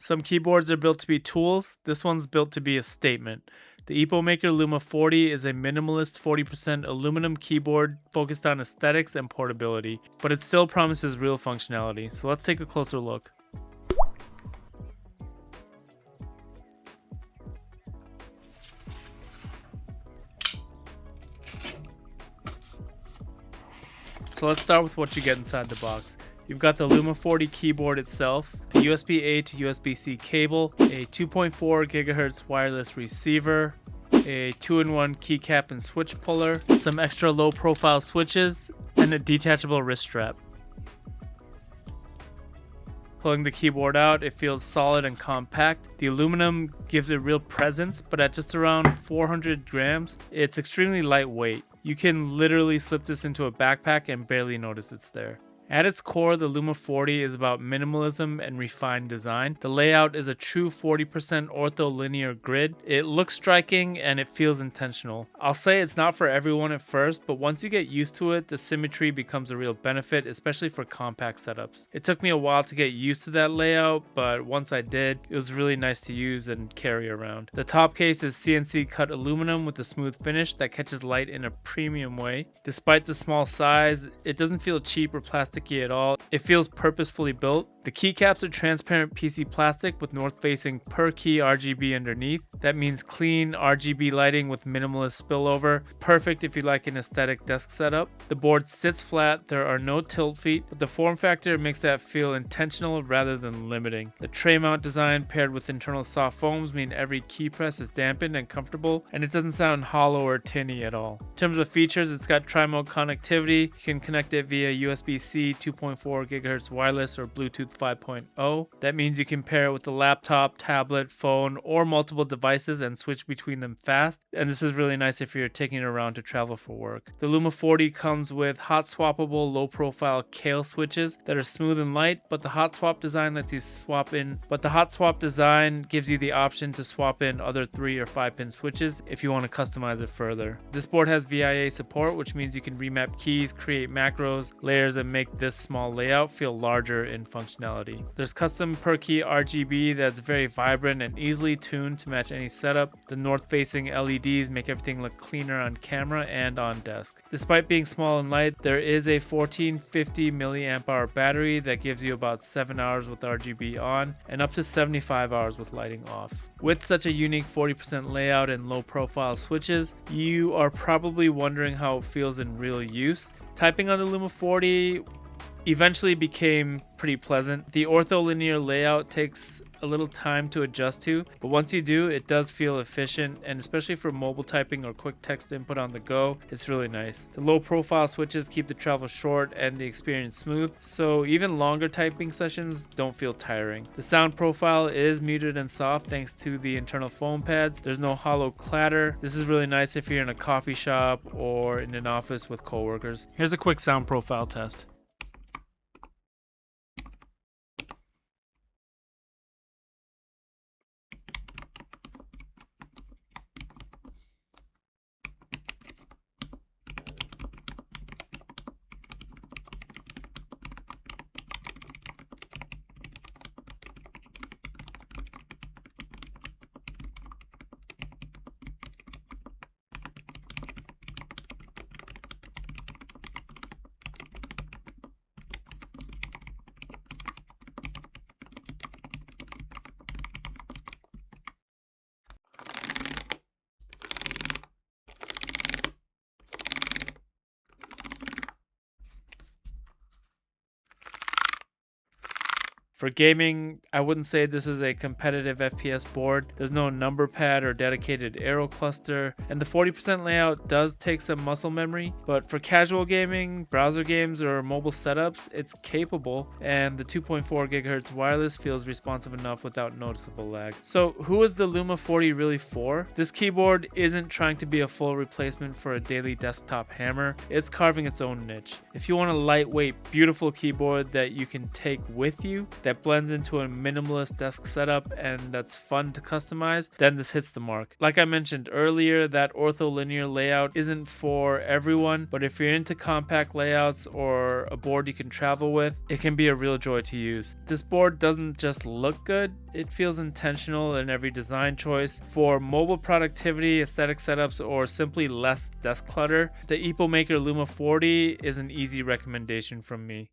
Some keyboards are built to be tools. This one's built to be a statement. The Epomaker Luma40 is a minimalist 40% aluminum keyboard focused on aesthetics and portability, but it still promises real functionality. So let's take a closer look. So let's start with what you get inside the box. You've got the Luma40 keyboard itself, a USB-A to USB-C cable, a 2.4 GHz wireless receiver, a 2-in-1 keycap and switch puller, some extra low-profile switches, and a detachable wrist strap. Pulling the keyboard out, it feels solid and compact. The aluminum gives it real presence, but at just around 400 grams, it's extremely lightweight. You can literally slip this into a backpack and barely notice it's there. At its core, the Luma40 is about minimalism and refined design. The layout is a true 40% ortholinear grid. It looks striking and it feels intentional. I'll say it's not for everyone at first, but once you get used to it, the symmetry becomes a real benefit, especially for compact setups. It took me a while to get used to that layout, but once I did, it was really nice to use and carry around. The top case is CNC cut aluminum with a smooth finish that catches light in a premium way. Despite the small size, it doesn't feel cheap or plastic at all. It feels purposefully built. The keycaps are transparent PC plastic with north-facing per key RGB underneath. That means clean RGB lighting with minimalist spillover. Perfect if you like an aesthetic desk setup. The board sits flat, there are no tilt feet, but the form factor makes that feel intentional rather than limiting. The tray mount design paired with internal soft foams mean every key press is dampened and comfortable, and it doesn't sound hollow or tinny at all. In terms of features, it's got tri-mode connectivity. You can connect it via USB-C, 2.4 GHz wireless, or Bluetooth 5.0. That means you can pair it with a laptop, tablet, phone, or multiple devices and switch between them fast. And this is really nice if you're taking it around to travel for work. The Luma40 comes with hot swappable low profile Kale switches that are smooth and light, but the hot swap design lets you swap in. But the hot swap design gives you the option to swap in other 3 or 5 pin switches if you want to customize it further. This board has VIA support, which means you can remap keys, create macros, layers, and make this small layout feel larger in functionality. There's custom per key RGB that's very vibrant and easily tuned to match any setup. The north-facing LEDs make everything look cleaner on camera and on desk. Despite being small and light, there is a 1450 mAh battery that gives you about 7 hours with RGB on and up to 75 hours with lighting off. With such a unique 40% layout and low profile switches, you are probably wondering how it feels in real use. Typing on the Luma40 eventually became pretty pleasant. The ortholinear layout takes a little time to adjust to, but once you do, it does feel efficient, and especially for mobile typing or quick text input on the go, it's really nice. The low profile switches keep the travel short and the experience smooth, so even longer typing sessions don't feel tiring. The sound profile is muted and soft thanks to the internal foam pads. There's no hollow clatter. This is really nice if you're in a coffee shop or in an office with coworkers. Here's a quick sound profile test. For gaming, I wouldn't say this is a competitive FPS board. There's no number pad or dedicated arrow cluster, and the 40% layout does take some muscle memory, but for casual gaming, browser games, or mobile setups, it's capable, and the 2.4 GHz wireless feels responsive enough without noticeable lag. So who is the Luma40 really for? This keyboard isn't trying to be a full replacement for a daily desktop hammer. It's carving its own niche. If you want a lightweight, beautiful keyboard that you can take with you, that blends into a minimalist desk setup and that's fun to customize, then this hits the mark. Like I mentioned earlier, that ortholinear layout isn't for everyone, but if you're into compact layouts or a board you can travel with, it can be a real joy to use. This board doesn't just look good, it feels intentional in every design choice. For mobile productivity, aesthetic setups, or simply less desk clutter, the Epomaker Luma40 is an easy recommendation from me.